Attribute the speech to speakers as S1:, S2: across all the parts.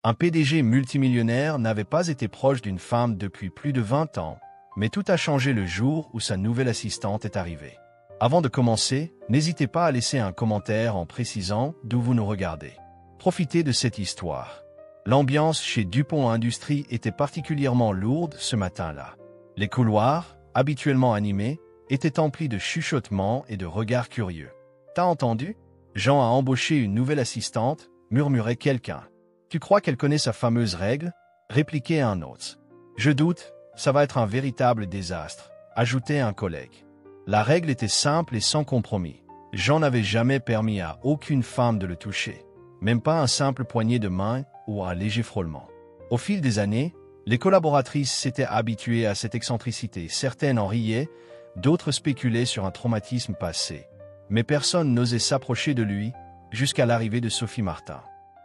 S1: Un PDG multimillionnaire n'avait pas été proche d'une femme depuis plus de 20 ans, mais tout a changé le jour où sa nouvelle assistante est arrivée. Avant de commencer, n'hésitez pas à laisser un commentaire en précisant d'où vous nous regardez. Profitez de cette histoire. L'ambiance chez Dupont Industries était particulièrement lourde ce matin-là. Les couloirs, habituellement animés, étaient emplis de chuchotements et de regards curieux. « T'as entendu? Jean a embauché une nouvelle assistante » murmurait quelqu'un. « Tu crois qu'elle connaît sa fameuse règle » répliquait un autre. « Je doute, ça va être un véritable désastre » ajoutait un collègue. La règle était simple et sans compromis. Jean n'avait jamais permis à aucune femme de le toucher, même pas un simple poignet de main ou un léger frôlement. Au fil des années, les collaboratrices s'étaient habituées à cette excentricité. Certaines en riaient, d'autres spéculaient sur un traumatisme passé. Mais personne n'osait s'approcher de lui jusqu'à l'arrivée de Sophie Martin.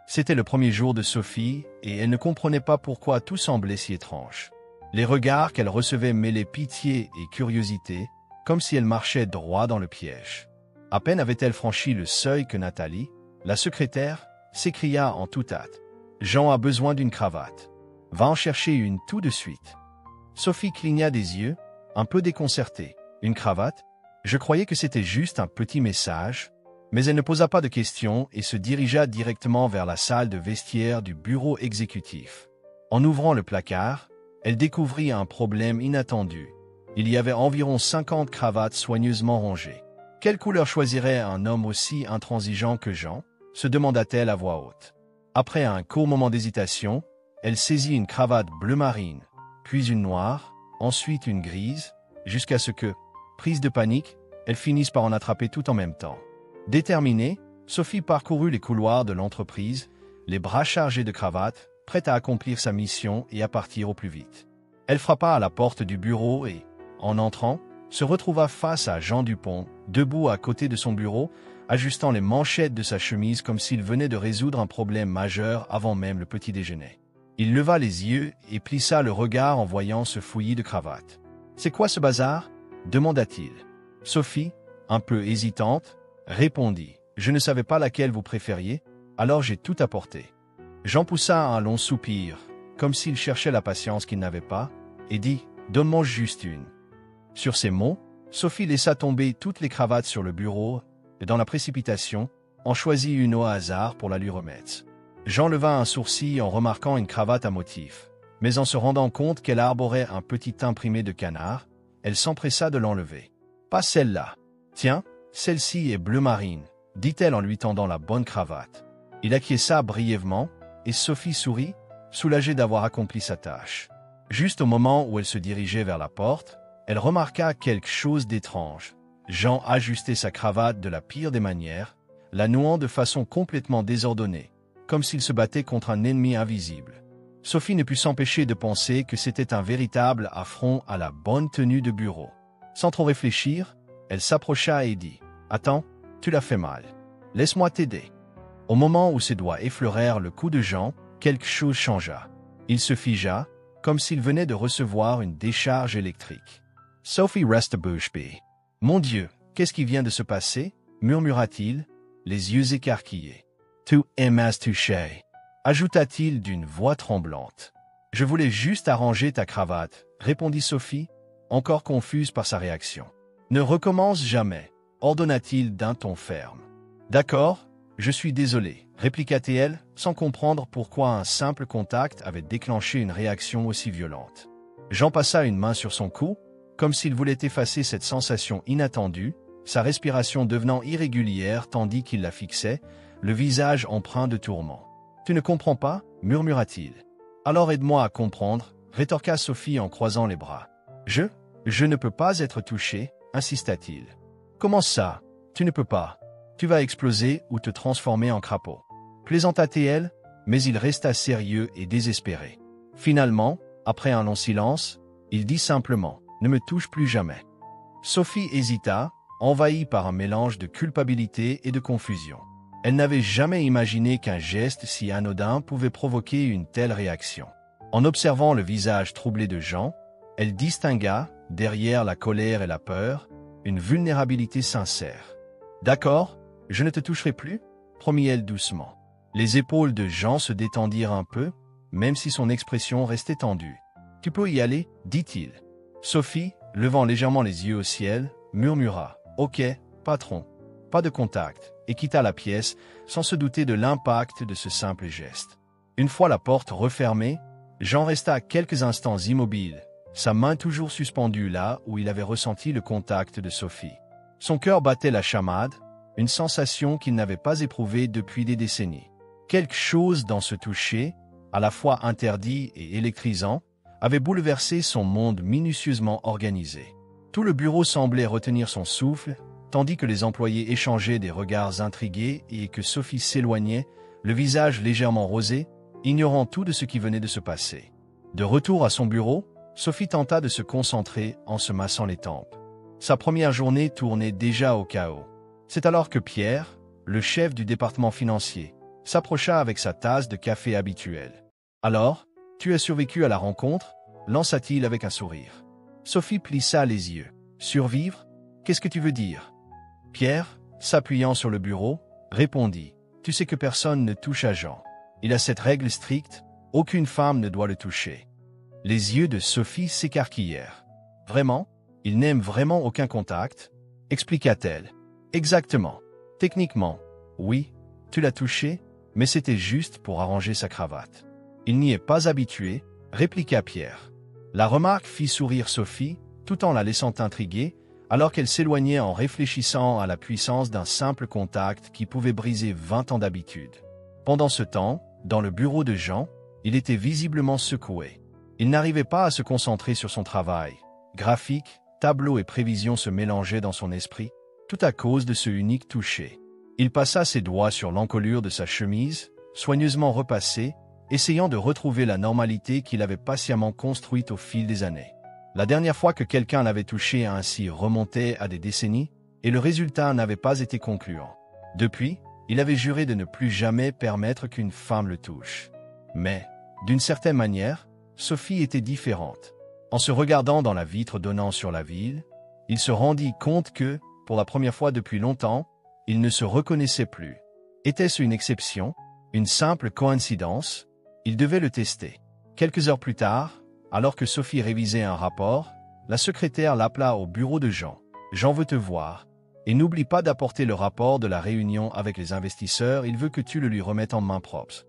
S1: C'était le premier jour de Sophie et elle ne comprenait pas pourquoi tout semblait si étrange. Les regards qu'elle recevait mêlaient pitié et curiosité, comme si elle marchait droit dans le piège. À peine avait-elle franchi le seuil que Nathalie, la secrétaire, s'écria en toute hâte. « Jean a besoin d'une cravate. Va en chercher une tout de suite. » Sophie cligna des yeux, un peu déconcertée. « Une cravate? Je croyais que c'était juste un petit message. » Mais elle ne posa pas de questions et se dirigea directement vers la salle de vestiaire du bureau exécutif. En ouvrant le placard, elle découvrit un problème inattendu. Il y avait environ 50 cravates soigneusement rangées. Quelle couleur choisirait un homme aussi intransigeant que Jean? Se demanda-t-elle à voix haute. Après un court moment d'hésitation, elle saisit une cravate bleu marine, puis une noire, ensuite une grise, jusqu'à ce que, prise de panique, elle finisse par en attraper tout en même temps. Déterminée, Sophie parcourut les couloirs de l'entreprise, les bras chargés de cravates, prête à accomplir sa mission et à partir au plus vite. Elle frappa à la porte du bureau et, en entrant, se retrouva face à Jean Dupont, debout à côté de son bureau, ajustant les manchettes de sa chemise comme s'il venait de résoudre un problème majeur avant même le petit déjeuner. Il leva les yeux et plissa le regard en voyant ce fouillis de cravates. « C'est quoi ce bazar ?» demanda-t-il. Sophie, un peu hésitante, répondit. « Je ne savais pas laquelle vous préfériez, alors j'ai tout apporté. » Jean poussa un long soupir, comme s'il cherchait la patience qu'il n'avait pas, et dit « Donne-moi juste une. » Sur ces mots, Sophie laissa tomber toutes les cravates sur le bureau et dans la précipitation, en choisit une au hasard pour la lui remettre. Jean leva un sourcil en remarquant une cravate à motif, mais en se rendant compte qu'elle arborait un petit imprimé de canard, elle s'empressa de l'enlever. « Pas celle-là. Tiens, celle-ci est bleu marine, » dit-elle en lui tendant la bonne cravate. Il acquiesça brièvement, et Sophie sourit, soulagée d'avoir accompli sa tâche. Juste au moment où elle se dirigeait vers la porte, elle remarqua quelque chose d'étrange. Jean ajustait sa cravate de la pire des manières, la nouant de façon complètement désordonnée, comme s'il se battait contre un ennemi invisible. Sophie ne put s'empêcher de penser que c'était un véritable affront à la bonne tenue de bureau. Sans trop réfléchir, elle s'approcha et dit « Attends, tu l'as fait mal. Laisse-moi t'aider. » Au moment où ses doigts effleurèrent le cou de Jean, quelque chose changea. Il se figea, comme s'il venait de recevoir une décharge électrique. Sophie resta bouche bée. « Mon Dieu, qu'est-ce qui vient de se passer ?» murmura-t-il, les yeux écarquillés. « Tu m'as touché » ajouta-t-il d'une voix tremblante. « Je voulais juste arranger ta cravate » répondit Sophie, encore confuse par sa réaction. « Ne recommence jamais » ordonna-t-il d'un ton ferme. « D'accord, je suis désolé » répliqua-t-elle, sans comprendre pourquoi un simple contact avait déclenché une réaction aussi violente. Jean passa une main sur son cou, comme s'il voulait effacer cette sensation inattendue, sa respiration devenant irrégulière tandis qu'il la fixait, le visage empreint de tourment. « Tu ne comprends pas » murmura-t-il. « Alors aide-moi à comprendre » rétorqua Sophie en croisant les bras. « Je ne peux pas être touché » insista-t-il. « Comment ça? Tu ne peux pas. Tu vas exploser ou te transformer en crapaud. » Plaisanta-t-elle, mais il resta sérieux et désespéré. Finalement, après un long silence, il dit simplement « Ne me touche plus jamais. » Sophie hésita, envahie par un mélange de culpabilité et de confusion. Elle n'avait jamais imaginé qu'un geste si anodin pouvait provoquer une telle réaction. En observant le visage troublé de Jean, elle distingua, derrière la colère et la peur, une vulnérabilité sincère. « D'accord, je ne te toucherai plus » promit-elle doucement. Les épaules de Jean se détendirent un peu, même si son expression restait tendue. « Tu peux y aller » dit-il. Sophie, levant légèrement les yeux au ciel, murmura « Ok, patron ». Pas de contact, et quitta la pièce sans se douter de l'impact de ce simple geste. Une fois la porte refermée, Jean resta quelques instants immobile, sa main toujours suspendue là où il avait ressenti le contact de Sophie. Son cœur battait la chamade, une sensation qu'il n'avait pas éprouvée depuis des décennies. Quelque chose dans ce toucher, à la fois interdit et électrisant, avait bouleversé son monde minutieusement organisé. Tout le bureau semblait retenir son souffle, tandis que les employés échangeaient des regards intrigués et que Sophie s'éloignait, le visage légèrement rosé, ignorant tout de ce qui venait de se passer. De retour à son bureau, Sophie tenta de se concentrer en se massant les tempes. Sa première journée tournait déjà au chaos. C'est alors que Pierre, le chef du département financier, s'approcha avec sa tasse de café habituelle. « Alors, tu as survécu à la rencontre ?» lança-t-il avec un sourire. Sophie plissa les yeux. « Survivre? Qu'est-ce que tu veux dire ?» Pierre, s'appuyant sur le bureau, répondit « Tu sais que personne ne touche à Jean. Il a cette règle stricte, aucune femme ne doit le toucher. » Les yeux de Sophie s'écarquillèrent. « Vraiment? Il n'aime vraiment aucun contact ?» expliqua-t-elle. « Exactement. Techniquement, oui, tu l'as touché, mais c'était juste pour arranger sa cravate. » « Il n'y est pas habitué, » répliqua Pierre. La remarque fit sourire Sophie, tout en la laissant intriguée, alors qu'elle s'éloignait en réfléchissant à la puissance d'un simple contact qui pouvait briser 20 ans d'habitude. Pendant ce temps, dans le bureau de Jean, il était visiblement secoué. Il n'arrivait pas à se concentrer sur son travail. Graphiques, tableaux et prévisions se mélangeaient dans son esprit, tout à cause de ce unique toucher. Il passa ses doigts sur l'encolure de sa chemise, soigneusement repassée, essayant de retrouver la normalité qu'il avait patiemment construite au fil des années. La dernière fois que quelqu'un l'avait touché ainsi remontait à des décennies, et le résultat n'avait pas été concluant. Depuis, il avait juré de ne plus jamais permettre qu'une femme le touche. Mais, d'une certaine manière, Sophie était différente. En se regardant dans la vitre donnant sur la ville, il se rendit compte que, pour la première fois depuis longtemps, il ne se reconnaissait plus. Était-ce une exception, une simple coïncidence? Il devait le tester. Quelques heures plus tard, alors que Sophie révisait un rapport, la secrétaire l'appela au bureau de Jean. « Jean veut te voir. Et n'oublie pas d'apporter le rapport de la réunion avec les investisseurs, il veut que tu le lui remettes en main propre. »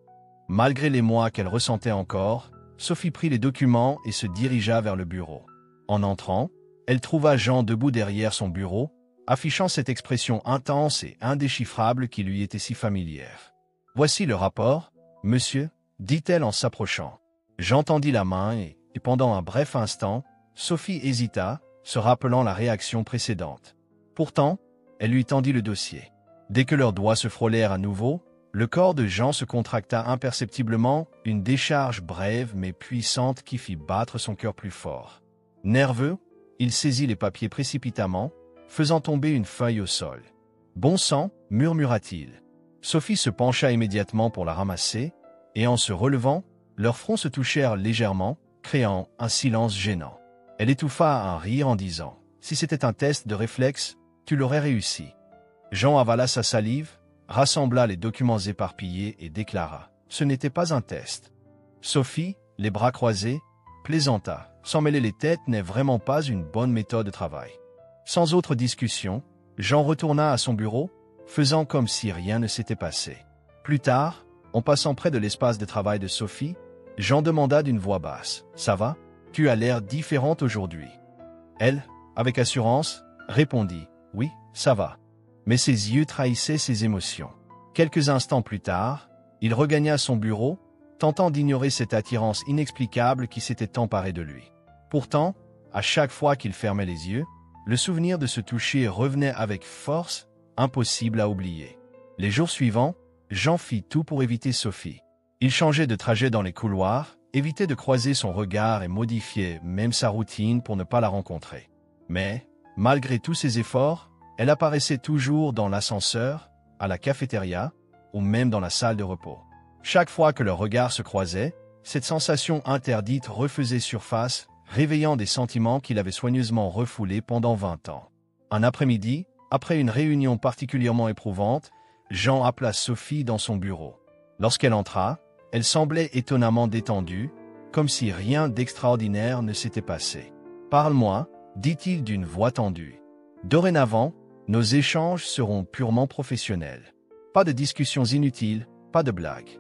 S1: Malgré l'émoi qu'elle ressentait encore, Sophie prit les documents et se dirigea vers le bureau. En entrant, elle trouva Jean debout derrière son bureau, affichant cette expression intense et indéchiffrable qui lui était si familière. « Voici le rapport, monsieur », dit-elle en s'approchant. Jean tendit la main et pendant un bref instant, Sophie hésita, se rappelant la réaction précédente. Pourtant, elle lui tendit le dossier. Dès que leurs doigts se frôlèrent à nouveau, le corps de Jean se contracta imperceptiblement, une décharge brève mais puissante qui fit battre son cœur plus fort. Nerveux, il saisit les papiers précipitamment, faisant tomber une feuille au sol. « Bon sang » murmura-t-il. Sophie se pencha immédiatement pour la ramasser, et en se relevant, leurs fronts se touchèrent légèrement, créant un silence gênant. Elle étouffa un rire en disant « Si c'était un test de réflexe, tu l'aurais réussi. » Jean avala sa salive, rassembla les documents éparpillés et déclara « Ce n'était pas un test. » Sophie, les bras croisés, plaisanta. S'en mêler les têtes n'est vraiment pas une bonne méthode de travail. Sans autre discussion, Jean retourna à son bureau, faisant comme si rien ne s'était passé. Plus tard, en passant près de l'espace de travail de Sophie, Jean demanda d'une voix basse « Ça va? Tu as l'air différente aujourd'hui. » Elle, avec assurance, répondit « Oui, ça va. » Mais ses yeux trahissaient ses émotions. Quelques instants plus tard, il regagna son bureau, tentant d'ignorer cette attirance inexplicable qui s'était emparée de lui. Pourtant, à chaque fois qu'il fermait les yeux, le souvenir de ce toucher revenait avec force, impossible à oublier. Les jours suivants, Jean fit tout pour éviter Sophie. Il changeait de trajet dans les couloirs, évitait de croiser son regard et modifiait même sa routine pour ne pas la rencontrer. Mais, malgré tous ses efforts, elle apparaissait toujours dans l'ascenseur, à la cafétéria, ou même dans la salle de repos. Chaque fois que leurs regards se croisaient, cette sensation interdite refaisait surface, réveillant des sentiments qu'il avait soigneusement refoulés pendant 20 ans. Un après-midi, après une réunion particulièrement éprouvante, Jean appela Sophie dans son bureau. Lorsqu'elle entra, elle semblait étonnamment détendue, comme si rien d'extraordinaire ne s'était passé. « Parle-moi », dit-il d'une voix tendue. « Dorénavant, nos échanges seront purement professionnels. Pas de discussions inutiles, pas de blagues. »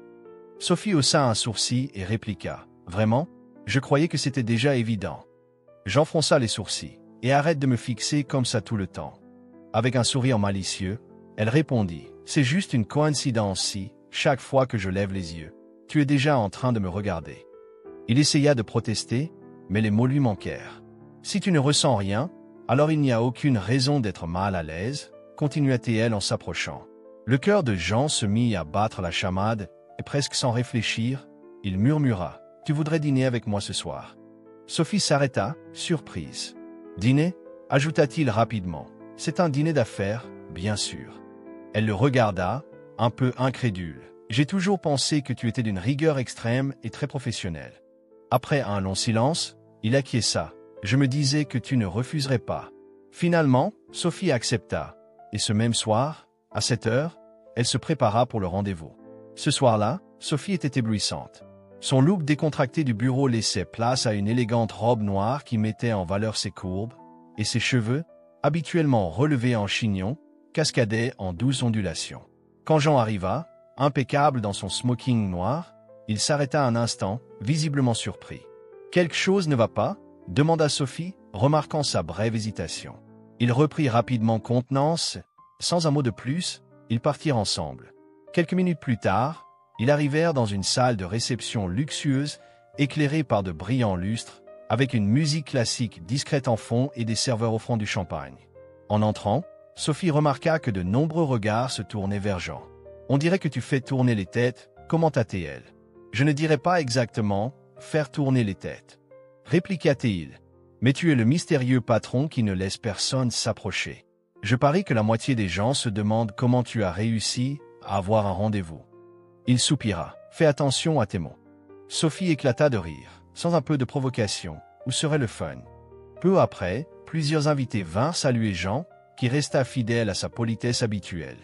S1: Sophie haussa un sourcil et répliqua. « Vraiment? Je croyais que c'était déjà évident. » Jean fronça les sourcils. « Et arrête de me fixer comme ça tout le temps. » Avec un sourire malicieux, elle répondit. « C'est juste une coïncidence si, chaque fois que je lève les yeux, tu es déjà en train de me regarder. » Il essaya de protester, mais les mots lui manquèrent. « Si tu ne ressens rien, alors il n'y a aucune raison d'être mal à l'aise, » continua-t-elle en s'approchant. Le cœur de Jean se mit à battre la chamade, et presque sans réfléchir, il murmura. « Tu voudrais dîner avec moi ce soir ?» Sophie s'arrêta, surprise. « Dîner » ajouta-t-il rapidement. « C'est un dîner d'affaires, bien sûr. » Elle le regarda, un peu incrédule. « J'ai toujours pensé que tu étais d'une rigueur extrême et très professionnelle. » Après un long silence, il acquiesça. « Je me disais que tu ne refuserais pas. » Finalement, Sophie accepta. Et ce même soir, à 7 heures, elle se prépara pour le rendez-vous. Ce soir-là, Sophie était éblouissante. Son look décontracté du bureau laissait place à une élégante robe noire qui mettait en valeur ses courbes, et ses cheveux, habituellement relevés en chignon, cascadaient en douces ondulations. Quand Jean arriva, impeccable dans son smoking noir, il s'arrêta un instant, visiblement surpris. « Quelque chose ne va pas ?» demanda Sophie, remarquant sa brève hésitation. Il reprit rapidement contenance. Sans un mot de plus, ils partirent ensemble. Quelques minutes plus tard, ils arrivèrent dans une salle de réception luxueuse, éclairée par de brillants lustres, avec une musique classique discrète en fond et des serveurs offrant du champagne. En entrant, Sophie remarqua que de nombreux regards se tournaient vers Jean. « On dirait que tu fais tourner les têtes », commenta-t-elle. « Je ne dirais pas exactement « faire tourner les têtes », répliqua-t-il. « Mais tu es le mystérieux patron qui ne laisse personne s'approcher. Je parie que la moitié des gens se demandent comment tu as réussi à avoir un rendez-vous. » Il soupira. « Fais attention à tes mots. » Sophie éclata de rire. Sans un peu de provocation, où serait le fun? Peu après, plusieurs invités vinrent saluer Jean, qui resta fidèle à sa politesse habituelle.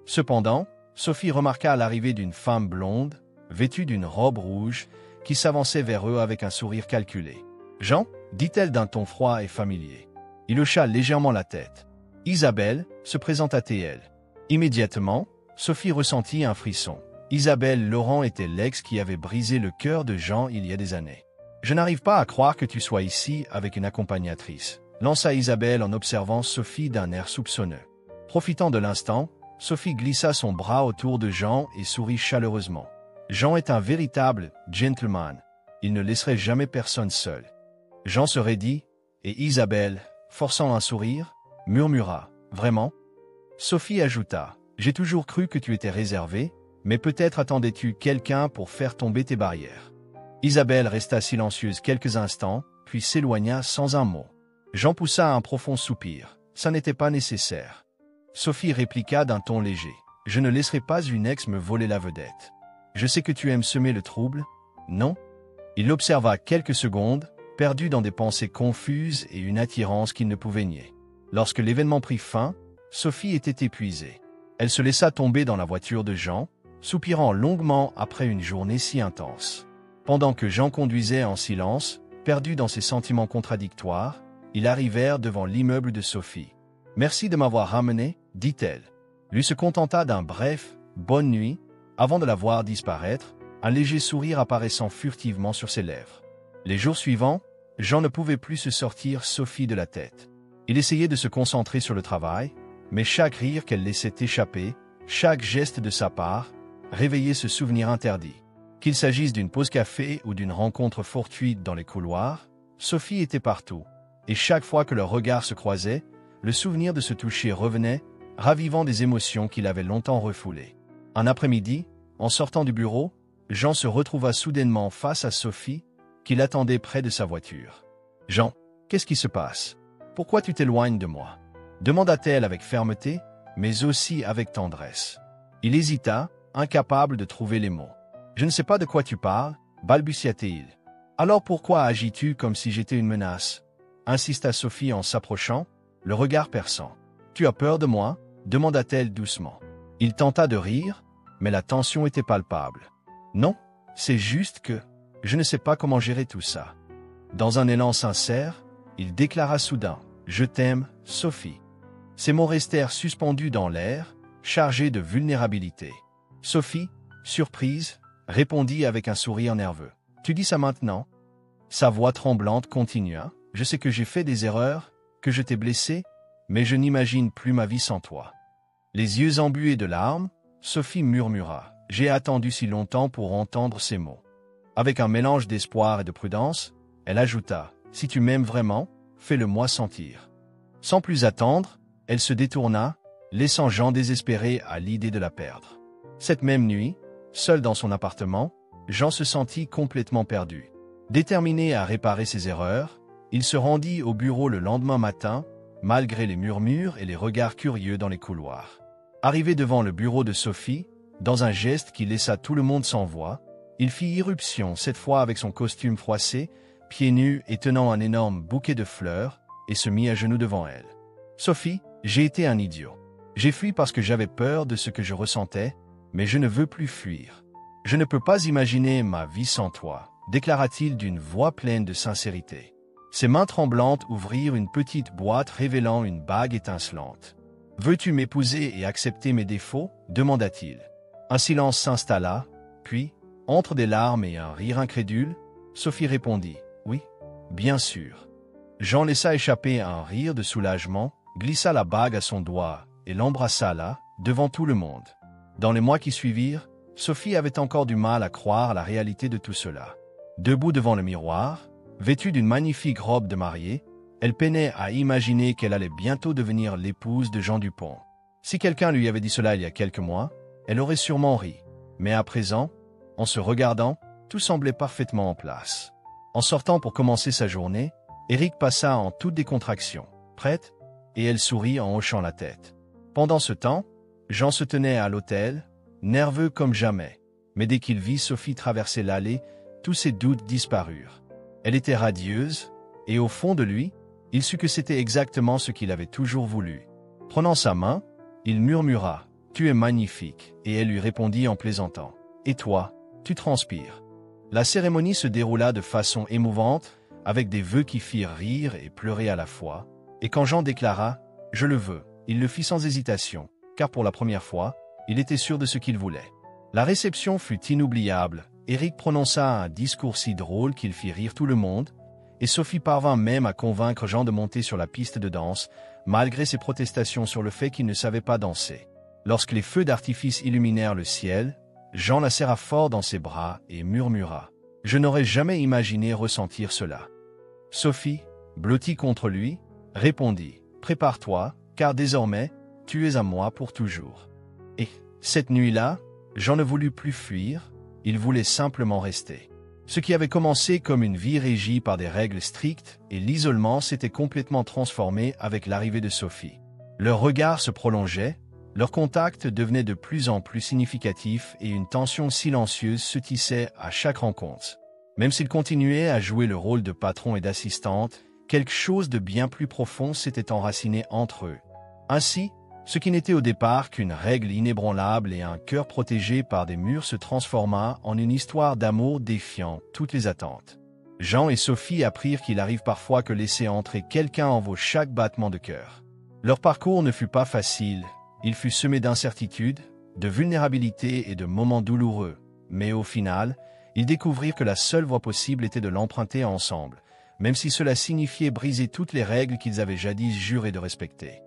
S1: Cependant, Sophie remarqua l'arrivée d'une femme blonde, vêtue d'une robe rouge, qui s'avançait vers eux avec un sourire calculé. « Jean » dit-elle d'un ton froid et familier. Il hocha légèrement la tête. « Isabelle » se présenta-t-elle. Immédiatement, Sophie ressentit un frisson. Isabelle Laurent était l'ex qui avait brisé le cœur de Jean il y a des années. « Je n'arrive pas à croire que tu sois ici avec une accompagnatrice », lança Isabelle en observant Sophie d'un air soupçonneux. Profitant de l'instant, Sophie glissa son bras autour de Jean et sourit chaleureusement. Jean est un véritable gentleman. Il ne laisserait jamais personne seul. Jean se raidit, et Isabelle, forçant un sourire, murmura. « Vraiment ?» Sophie ajouta. « J'ai toujours cru que tu étais réservé, mais peut-être attendais-tu quelqu'un pour faire tomber tes barrières. » Isabelle resta silencieuse quelques instants, puis s'éloigna sans un mot. Jean poussa un profond soupir. Ça n'était pas nécessaire. Sophie répliqua d'un ton léger. « Je ne laisserai pas une ex me voler la vedette. Je sais que tu aimes semer le trouble, non ?» Il l'observa quelques secondes, perdu dans des pensées confuses et une attirance qu'il ne pouvait nier. Lorsque l'événement prit fin, Sophie était épuisée. Elle se laissa tomber dans la voiture de Jean, soupirant longuement après une journée si intense. Pendant que Jean conduisait en silence, perdu dans ses sentiments contradictoires, ils arrivèrent devant l'immeuble de Sophie. « Merci de m'avoir ramené », dit-elle. Lui se contenta d'un bref « bonne nuit » avant de la voir disparaître, un léger sourire apparaissant furtivement sur ses lèvres. Les jours suivants, Jean ne pouvait plus se sortir Sophie de la tête. Il essayait de se concentrer sur le travail, mais chaque rire qu'elle laissait échapper, chaque geste de sa part, réveillait ce souvenir interdit. Qu'il s'agisse d'une pause café ou d'une rencontre fortuite dans les couloirs, Sophie était partout, et chaque fois que leurs regards se croisaient, le souvenir de se toucher revenait, ravivant des émotions qu'il avait longtemps refoulées. Un après-midi, en sortant du bureau, Jean se retrouva soudainement face à Sophie, qui l'attendait près de sa voiture. « Jean, qu'est-ce qui se passe? Pourquoi tu t'éloignes de moi ?» demanda-t-elle avec fermeté, mais aussi avec tendresse. Il hésita, incapable de trouver les mots. « Je ne sais pas de quoi tu parles, » balbutia-t-il. « Alors pourquoi agis-tu comme si j'étais une menace ?» insista Sophie en s'approchant, le regard perçant. « Tu as peur de moi ?» demanda-t-elle doucement. Il tenta de rire, mais la tension était palpable. Non, c'est juste que je ne sais pas comment gérer tout ça. Dans un élan sincère, il déclara soudain « Je t'aime, Sophie ». Ces mots restèrent suspendus dans l'air, chargés de vulnérabilité. Sophie, surprise, répondit avec un sourire nerveux. « Tu dis ça maintenant ?» Sa voix tremblante continua. « Je sais que j'ai fait des erreurs, que je t'ai blessé, mais je n'imagine plus ma vie sans toi. » Les yeux embués de larmes, Sophie murmura. « J'ai attendu si longtemps pour entendre ces mots. » Avec un mélange d'espoir et de prudence, elle ajouta « Si tu m'aimes vraiment, fais-le-moi sentir. » Sans plus attendre, elle se détourna, laissant Jean désespéré à l'idée de la perdre. Cette même nuit, seul dans son appartement, Jean se sentit complètement perdu. Déterminé à réparer ses erreurs, il se rendit au bureau le lendemain matin, malgré les murmures et les regards curieux dans les couloirs. Arrivé devant le bureau de Sophie, dans un geste qui laissa tout le monde sans voix, il fit irruption, cette fois avec son costume froissé, pieds nus et tenant un énorme bouquet de fleurs, et se mit à genoux devant elle. « Sophie, j'ai été un idiot. J'ai fui parce que j'avais peur de ce que je ressentais, mais je ne veux plus fuir. Je ne peux pas imaginer ma vie sans toi, déclara-t-il d'une voix pleine de sincérité. Ses mains tremblantes ouvrirent une petite boîte révélant une bague étincelante. « Veux-tu m'épouser et accepter mes défauts ?» demanda-t-il. Un silence s'installa, puis, entre des larmes et un rire incrédule, Sophie répondit « Oui, bien sûr. » Jean laissa échapper un rire de soulagement, glissa la bague à son doigt et l'embrassa là, devant tout le monde. Dans les mois qui suivirent, Sophie avait encore du mal à croire à la réalité de tout cela. Debout devant le miroir, vêtue d'une magnifique robe de mariée, elle peinait à imaginer qu'elle allait bientôt devenir l'épouse de Jean Dupont. Si quelqu'un lui avait dit cela il y a quelques mois, elle aurait sûrement ri. Mais à présent, en se regardant, tout semblait parfaitement en place. En sortant pour commencer sa journée, Éric passa en toute décontraction. Prête? Et elle sourit en hochant la tête. Pendant ce temps, Jean se tenait à l'hôtel, nerveux comme jamais. Mais dès qu'il vit Sophie traverser l'allée, tous ses doutes disparurent. Elle était radieuse, et au fond de lui, il sut que c'était exactement ce qu'il avait toujours voulu. Prenant sa main, il murmura « Tu es magnifique » et elle lui répondit en plaisantant « Et toi, tu transpires ». La cérémonie se déroula de façon émouvante, avec des vœux qui firent rire et pleurer à la fois. Et quand Jean déclara « Je le veux », il le fit sans hésitation, car pour la première fois, il était sûr de ce qu'il voulait. La réception fut inoubliable. Éric prononça un discours si drôle qu'il fit rire tout le monde, et Sophie parvint même à convaincre Jean de monter sur la piste de danse, malgré ses protestations sur le fait qu'il ne savait pas danser. Lorsque les feux d'artifice illuminèrent le ciel, Jean la serra fort dans ses bras et murmura « Je n'aurais jamais imaginé ressentir cela. » Sophie, blottie contre lui, répondit « Prépare-toi, car désormais, tu es à moi pour toujours. » Et, cette nuit-là, Jean ne voulut plus fuir, il voulait simplement rester. Ce qui avait commencé comme une vie régie par des règles strictes et l'isolement s'était complètement transformé avec l'arrivée de Sophie. Leurs regards se prolongeaient, leur contact devenait de plus en plus significatif et une tension silencieuse se tissait à chaque rencontre. Même s'ils continuaient à jouer le rôle de patron et d'assistante, quelque chose de bien plus profond s'était enraciné entre eux. Ainsi, ce qui n'était au départ qu'une règle inébranlable et un cœur protégé par des murs se transforma en une histoire d'amour défiant toutes les attentes. Jean et Sophie apprirent qu'il arrive parfois que laisser entrer quelqu'un en vaut chaque battement de cœur. Leur parcours ne fut pas facile, il fut semé d'incertitudes, de vulnérabilité et de moments douloureux, mais au final, ils découvrirent que la seule voie possible était de l'emprunter ensemble, même si cela signifiait briser toutes les règles qu'ils avaient jadis juré de respecter.